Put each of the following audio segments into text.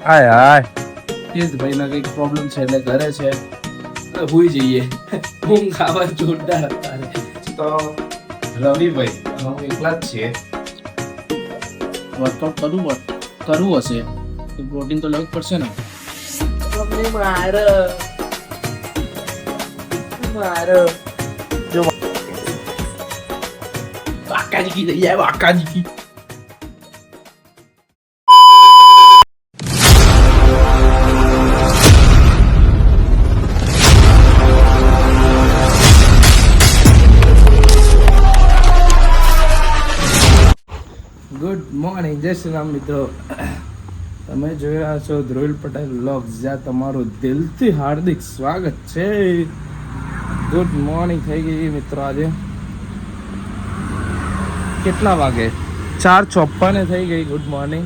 હાય હાય ભાઈ ના કઈક પ્રોબ્લેમ છે એટલે ઘરે છે હુઈ જઈએ. ઊંઘ આવા જોરદાર અત્યારે તો રવિભાઈ હું એકલા જ છીએ. વર્કઆઉટ કરવું હશે તો પ્રોટીન તો લેવું જ પડશે ને. જો વાકાજી કી દઈ જાય વાકાજી કી. ગુડ મોર્નિંગ, જય શ્રી રામ મિત્રો. તમે જોઈ રહ્યા છો ધ્રુવિલ પટેલ વ્લોગ્સ, જ્યાં તમારું દિલથી હાર્દિક સ્વાગત છે. ગુડ મોર્નિંગ થઈ ગઈ મિત્રો. આજે કેટલા વાગે? 4:54 થઈ ગઈ. Good morning.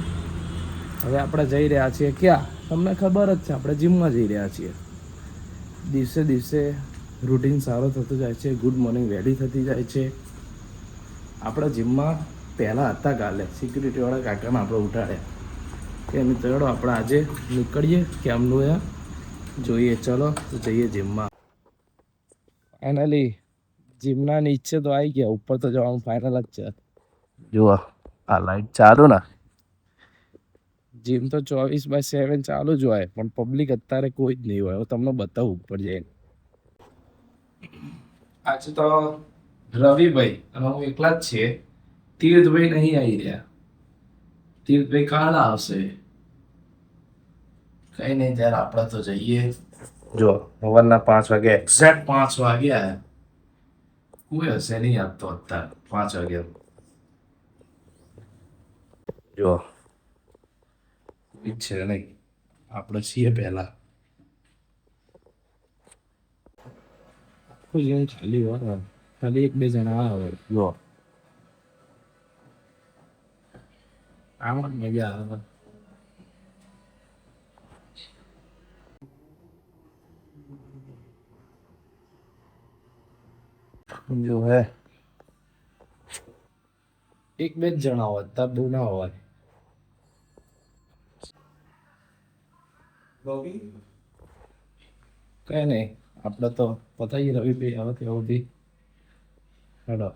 હવે આપણે જઈ રહ્યા છીએ ક્યાં? તમને ખબર જ છે, આપણે જીમમાં જઈ રહ્યા છીએ. દિવસે દિવસે રૂટીન સારો થતો જાય છે, ગુડ મોર્નિંગ વહેલી થતી જાય છે. આપણે જીમમાં પહેલાં હતા કાલે સિક્યુરિટીવાળા કાકાને આપણે ઉઠાડ્યા કે મિત્રો ચલો આપણે આજે નીકળીએ કેમનું એ જોઈએ. ચલો તો જઈએ જીમમાં. ફાઇનલી જીમના નીચે તો આવી ગયા, ઉપર તો જવાનું ફાઇનલ જ છે. જુઓ આ લાઈટ ચાલુ ને. જીમ તો 24/7 ચાલુ જ હોય, પણ પબ્લિક અત્યારે કોઈ જ નહીં હોય. હું તમને બતાવું ઉપર જઈને. આજે તો રવિભાઈ અને હું એકલા જ છીએ. તીર્થભાઈ નહીં આવી રહ્યા. તીર્થભાઈ કાલે આવશે. કઈ નહીં, ત્યારે આપણે તો જઈએ. જો સવારના 5 વાગે એક્ઝેક્ટ 5 વાગ્યા. કોઈ હશે નહીં આપતો અત્યારે 5 વાગ્યા. જો કોઈ છે નહીં, આપણે છીએ પહેલા. ખાલી હોય, ખાલી 1-2 જણા આવે. જો આમાં મજા આવે. જો હે 1-2 જ જણા હોય, તબ બહુ ના હોય. કઈ નહીં, આપણે તો પતાવી રવિભાઈ આવે ત્યાં સુધી. હેડો.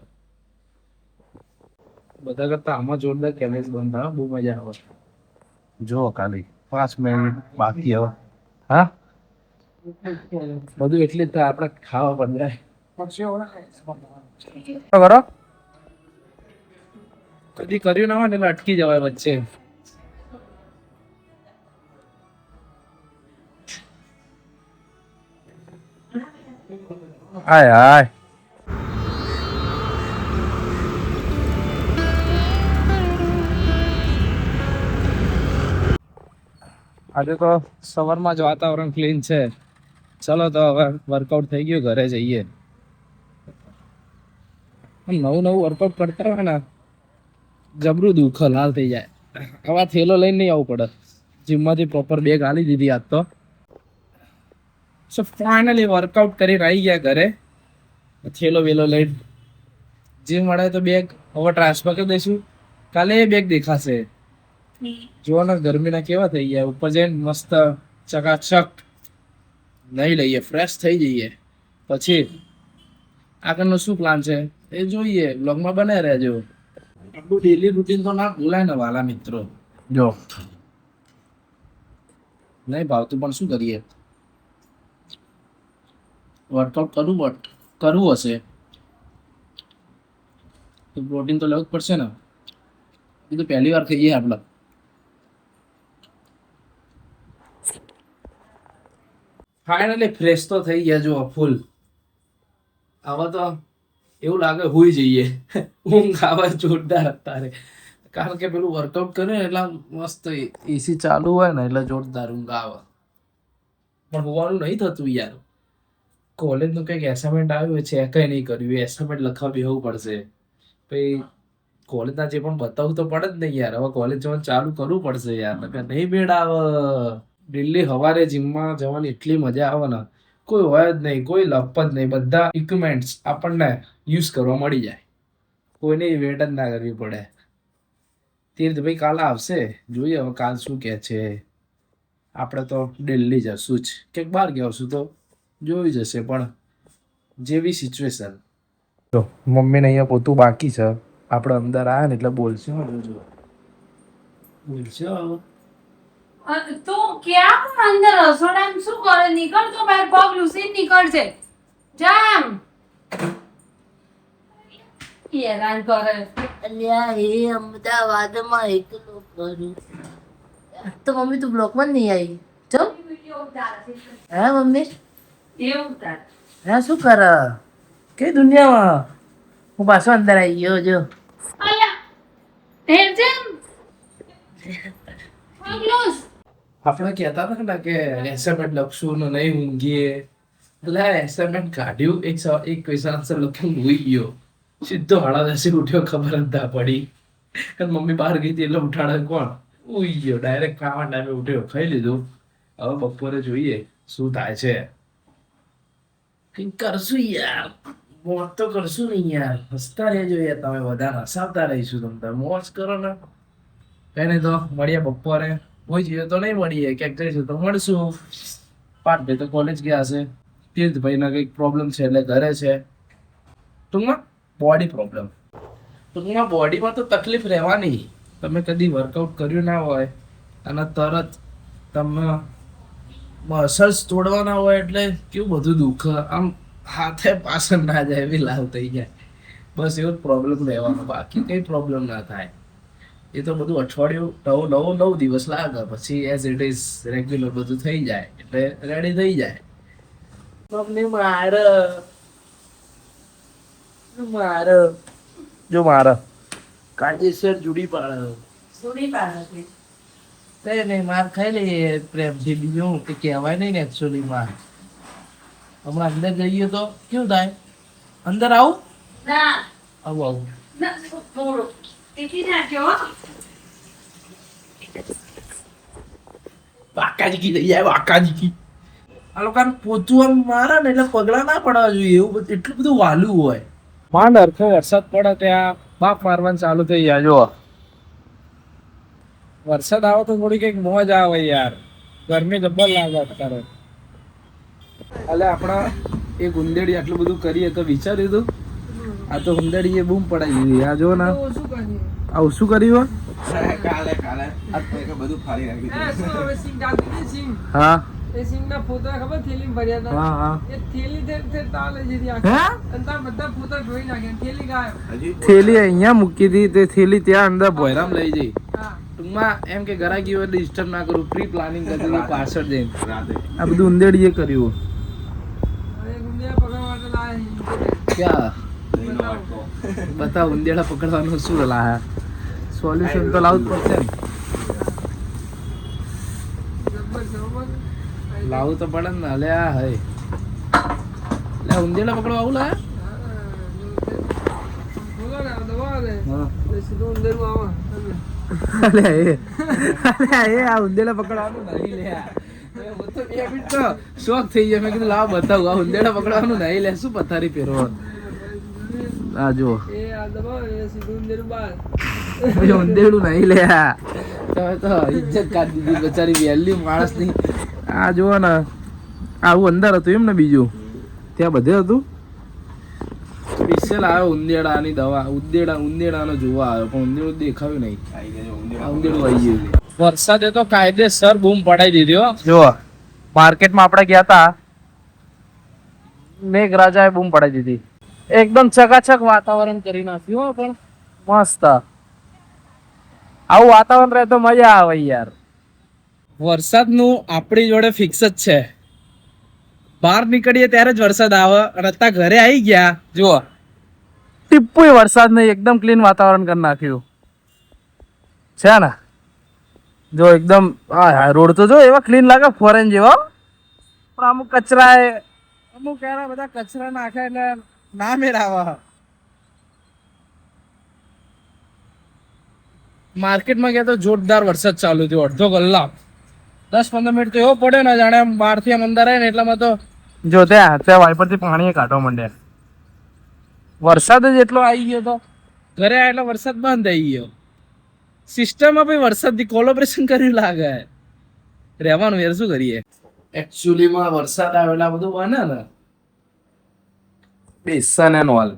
બધા કરતા આમાં જોરદાર કેમેસ બંધ થાય, બહુ મજા આવે. જો ખાલી 5 મિનિટ બાકી હવે. હા બધું એટલે જ થાય, આપણે ખાવા પણ જાય. કરો કદી કર્યું ના હોય ને એટલે અટકી જવાય વચ્ચે. હાય હાય આજે તો સવારમાં જ વાતાવરણ ક્લીન છે. ચલો તો હવે વર્કઆઉટ થઈ ગયું, ઘરે જઈએ. નવું વર્કઆઉટ કરતા હોય ને જબરું દુઃખ લાલ થઈ જાય. હવે થેલો લઈને નહીં આવવું પડે. જીમમાંથી પ્રોપર બેગ આલી દીધી આજ તો. સો ફાઇનલી વર્કઆઉટ કરીને આવી ગયા ઘરે. થેલો વેલો લઈને જીમ મળે તો બેગ હવે ટ્રાન્સફર કરી દઈશું. કાલે એ બેગ દેખાશે. જુઓ ને ગરમીના કેવા થઈ ગયા. ઉપર જઈને મસ્ત ચકાચક નહીં લઈએ, ફ્રેશ થઈ જઈએ. પછી આગળનો શું પ્લાન છે એ જોઈએ. બ્લોગમાં બનાવી રહેજો. આપણું ડેલી રૂટીન તો ના ભૂલાય ને વાલા મિત્રો. જો નહીં ભાવતું પણ શું કરીએ. વર્કઆઉટ કરવું હશે તો પ્રોટીન તો લેવું જ પડશે ને. એ તો પહેલી વાર ખાઈએ આપણે. ફાઇનલી ફ્રેશ તો થઈ ગયા. જો ફૂલ. હવે તો એવું લાગે હુઈ જઈએ. ઊંઘ આવે જોરદાર અત્યારે, કારણ કે પેલું વર્કઆઉટ કરે એટલે મસ્ત એસી ચાલુ હોય ને એટલે જોરદાર ઊંઘ આવે. પણ હોવાનું નહીં થતું યાર. કોલેજનું કંઈક એસાઇનમેન્ટ આવ્યું છે, કંઈ નહીં કર્યું. એ એસાઇનમેન્ટ લખવા બેસવું પડશે. પછી કોલેજના જે પણ બતાવવું તો પડે જ નહીં યાર. હવે કોલેજ જવાનું ચાલુ કરવું પડશે યાર, નહીં મેળ આવે. દિલ્હી સવારે જીમમાં જવાની એટલી મજા આવે ને. કોઈ હોય જ નહીં, કોઈ લપ જ નહીં. બધા ઇક્વિપમેન્ટ્સ આપણને યુઝ કરવા મળી જાય. કોઈને વેટ જ ના કરવી પડે. તીર્થભાઈ કાલે આવશે, જોઈએ હવે કાલ શું કે છે. આપણે તો દિલ્હી જશું જ, ક્યાંક બહાર ગયા હશું તો જોઈ જશે, પણ જેવી સિચ્યુએશન. તો મમ્મીને અહીંયા પોતું બાકી છે, આપણે અંદર આવ્યા ને એટલે બોલશે. જોજો બોલશે હવે. તું ક્યાં પણ અંદર રસોડામાં શું કરે? નીકળ તો બહાર, પગ લૂસીને નીકળજે. જા એમ. હેરાન કરે. અલ્યા એ અમદાવાદમાં એકલો કરું. તો મમ્મી તું બ્લોકમાં જ નહીં આવી જો. હે મમ્મી એવું તાર. હે શું કર કઈ દુનિયામાં? હું પાછો અંદર આવી ગયો જો. અલ્યા હેર જેમ પગ લૂસ. આપણે કહેતા હતા ને કે એસાઇનમેન્ટ લખશું ને નહીં ઊંઘીએ, એટલે એસાઇનમેન્ટ કાઢ્યું, એક ક્વેશ્ચન આન્સર લખીને ઊંઘી ગયો. સીધો 10:30 ઉઠ્યો, ખબર જ ના પડી. અને મમ્મી બહાર ગઈ હતી એટલે ઉઠાડે કોણ? ઊંઘી ગયો ડાયરેક્ટ. ખાવા ટાઈમે ઉઠ્યો, ખાઈ લીધું. હવે બપોરે જોઈએ શું થાય છે. કંઈક કરશું યાર, મોજ તો કરશું ને યાર. હસતા રહેજો યાર, તમે બધા હસાવતા રહીશું. તમે મોજ કરો ને. કઈ નહીં તો મળીએ બપોરે. કોઈ જઈએ તો નહીં મળીએ, ક્યાંક જઈશું તો મળશું. પાર્થભાઈ તો કોલેજ ગયા હશે, તીર્થભાઈના કંઈક પ્રોબ્લેમ છે એટલે ઘરે છે. ટૂંકમાં બોડી પ્રોબ્લેમ. ટૂંકમાં બોડીમાં તો તકલીફ રહેવાની. તમે કદી વર્કઆઉટ કર્યું ના હોય અને તરત તમે મસલ્સ તોડવાના હોય એટલે કેવું બધું દુઃખ, આમ હાથે પાછળ ના જાય એવી લાવ થઈ જાય. બસ એવો જ પ્રોબ્લેમ રહેવાનો, બાકી કંઈ પ્રોબ્લેમ ના થાય. એ તો બધું અઠવાડિયું 9 દિવસ લાગે, પછી એઝ ઇટ ઇઝ રેગ્યુલર બધું થઈ જાય એટલે રેડી થઈ જાય. મમ્મી માર જો મારા કાયદેસર જુડી પાડે. સુડી પાડે. કઈ નહીં માર ખાઈ લઈએ પ્રેમથી. બીજું કે કહેવાય નહીં ને એકચ્યુઅલી માં. હમણાં અંદર જઈએ તો કેવું થાય? અંદર આવું ના આવું ના થોડું ટીકી નાખ્યો હો. વાકાજી થઈ જાય, વાકાજી. આ લોકોને પોતું આમ મારે ને એટલે પગલા ના પડવા જોઈએ, એવું એટલું બધું વાલું હોય. માંડ હરખો વરસાદ પડે ત્યાં બાપ મારવાનું ચાલુ થઈ જાય. જો વરસાદ આવે તો થોડી કઈક મોજ આવે યાર, ગરમી જબ્બર લાગે અત્યારે. એટલે આપણા એ ગુંદેડી આટલું બધું કરીએ તો વિચાર્યું હતું. આ તો ગુંદેડી એ બૂમ પડાવી દીધી. આ જો ને આવું શું કર્યું? કાલે આ તો બધું ફાડી નાખ્યું. હા એ સિંગના ફોટા ખબર થેલી ભર્યા હતા. હા હા એ થેલી તે તાલે જેથી આખી અને તાર બધા ફોટા ધોઈ નાખ્યા. થેલી ગાયબ. થેલી અહીંયા મૂકી હતી, તે થેલી ત્યાં અંદર ભોયરામ લઈ જઈ. હા ટૂંકમાં એમ કે ગરાગી હોય ડિસ્ટર્બ ના કરું, પ્રી પ્લાનિંગ કરી પાછળ જઈને રાતે આ બધું ઉંદેડીએ કર્યું. અને ગુંડિયા પકડવા માટે લાયા ક્યાં દહીંનો વાટકો. બતાવ, ઉંદેડા પકડવાનું શું લાયા? સોલ્યુશન તો લાવવું જ પડશે ને. જબ્બર જબ્બર. લાવવું તો પડે ને. અલે આ હે લે ઉંદેડા પકડવા આવું લાયા? બોલો ને દવા દે હા. સીધું અંદરનું આવા. અલે એ આ ઉંદેડા પકડવાનું નહીં લે. હું તો 2 મિનિટ તો શોખ થઈ ગયો. મેં કીધું લાવ બતાવું, આ ઉંદેડા પકડવાનું નહીં લે. શું પથારી ફેરવો? આ જુઓ, એ આ દવા એ સીધું અંદરનું બહાર. ઉંદેડું નહીં લે. તમે તો ઇજ્જત કાઢી દીધી બચારી, વેલ્યુ માણસની. આ જુઓ ને, આવું અંદર હતું એમ ને? બીજું ત્યાં બધે હતું. સ્પેશિયલ આવ્યો ઉંદેડાની દવા. ઉંદેડાનો જોવા આવ્યો પણ ઉંદેડું દેખાયું નહીં. આ ઉંદેડું આવી ગયું. વરસાદે તો કાયદેસર બૂમ પડાઈ દીધી હો. જો માર્કેટમાં આપણે ગયા હતા, મેઘરાજાએ બૂમ પડાઈ દીધી. એકદમ ચકાચક વાતાવરણ કરી નાખ્યું હો, પણ મસ્ત. આવું વાતાવરણ રહે તો મજા આવે યાર. વરસાદનું આપણી જોડે ફિક્સ જ છે. બહાર નીકળીએ ત્યારે જ વરસાદ આવે અને અત્યારે ઘરે આવી ગયા જુઓ ટીપુય વરસાદ નહીં, એકદમ ક્લીન વાતાવરણ કરી નાખ્યું છે ને. જો એકદમ રોડ તો જો એવા ક્લીન લાગે ફોરેન જેવા, પણ અમુક કચરા અમુક યાર બધા કચરા નાખે એટલે ના મેળાવા. માર્કેટમાં ગયા તો જોરદાર વરસાદ ચાલુ થયો. અડધો કલાક 10-15 મિનિટ તો એવો પડ્યો ને જાણે આમ બહારથી આમ અંદર આવે ને એટલામાં તો જો ત્યાં વાઇપરથી પાણી કાઢવા માંડ્યા. વરસાદ જ એટલો આવી ગયો તો ઘરે આવ્યા એટલે વરસાદ બંધ થઈ ગયો. સિસ્ટમમાં ભાઈ વરસાદથી કોલોબરેશન કર્યું લાગે રહેવાનું યાર શું કરીએ એકચ્યુઅલીમાં વરસાદ આવેલા બધું બને ને બેસન એન્ડ ઓલ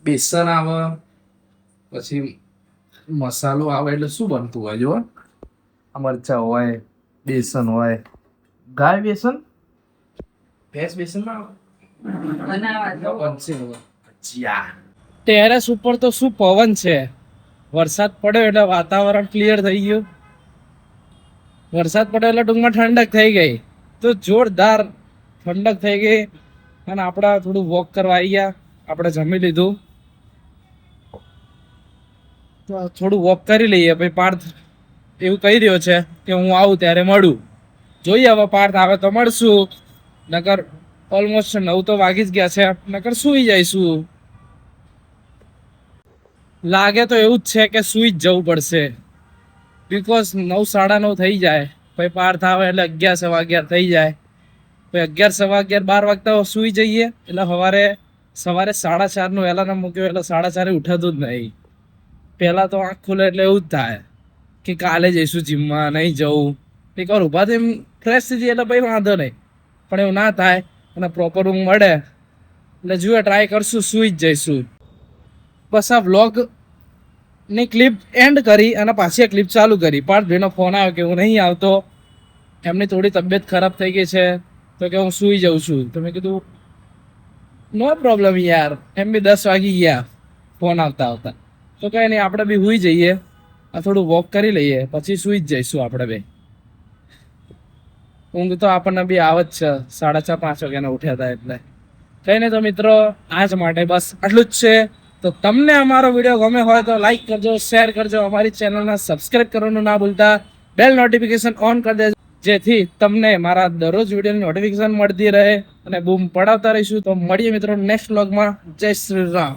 બેસન આવે પછી મસાલો આવે એટલે શું બનતું હોય જો મરચા હોય બેસન હોય ગાય બેસન ભેંસ બેસન ના બનશે ટેરેસ ઉપર તો શું પવન છે વરસાદ પડ્યો એટલે વાતાવરણ ક્લિયર થઈ ગયું વરસાદ પડ્યો એટલે ટૂંકમાં ઠંડક થઈ ગઈ તો જોરદાર ઠંડક થઈ ગઈ અને આપણે થોડું વોક કરવા આવી ગયા આપણે જમી લીધું તો થોડું વોક કરી લઈએ પછી પાર્થ એવું કહી રહ્યો છે કે હું આવું ત્યારે મળું જોઈએ હવે પાર્થ આવે તો મળશું નકર ઓલમોસ્ટ 9 તો વાગી જ ગયા છે નકર સૂઈ જઈશું લાગે તો એવું જ છે કે સૂઈ જ જવું પડશે બીકોઝ 9 9:30 થઈ જાય પછી પાર્થ આવે એટલે 11 સવા 11 થઈ જાય પછી 11 સવા 11 12 વાગતા સૂઈ જઈએ એટલે સવારે 4:30 નું એલાર્મ મૂક્યો એટલે 4:30 ઉઠાતું જ નહીં પહેલા તો આંખ ખુલે એટલે એવું જ થાય કે કાલે જઈશું જીમમાં નહીં જવું એક વાર ઊભા થઈ ફ્રેશ થઈ જઈએ એટલે ભાઈ વાંધો નહીં પણ એવું ના થાય અને પ્રોપર ઊંઘ મળે એટલે જુએ ટ્રાય કરશું સૂઈ જ જઈશું બસ આ વ્લોગની ક્લિપ એન્ડ કરી અને પાછી ક્લિપ ચાલુ કરી પાર્થભાઈનો ફોન આવ્યો કે હું નહીં આવતો એમની થોડી તબિયત ખરાબ થઈ ગઈ છે તો કે હું સૂઈ જાઉં છું તો મેં કીધું નો પ્રોબ્લેમ યાર એમ બી 10 વાગી ગયા ફોન આવતા તો કંઈ નહીં આપણે બી સૂઈ જઈએ આ થોડું વોક કરી લઈએ પછી સૂઈ જ જઈશું આપણે બે ઊંઘ તો આપણને બી આવે જ છે 4:30 5 વાગ્યાના ઉઠ્યા હતા એટલે કંઈ નહીં તો મિત્રો આજ માટે બસ આટલું જ છે તો તમને અમારો વિડીયો ગમે હોય તો લાઈક કરજો શેર કરજો અમારી ચેનલને સબસ્ક્રાઇબ કરવાનું ના ભૂલતા બેલ નોટિફિકેશન ઓન કરી દેજો જેથી તમને મારા દરરોજ વિડીયોની નોટિફિકેશન મળતી રહે અને બૂમ પડાવતા રહીશું તો મળીએ મિત્રો નેક્સ્ટ વ્લોગમાં જય શ્રી રામ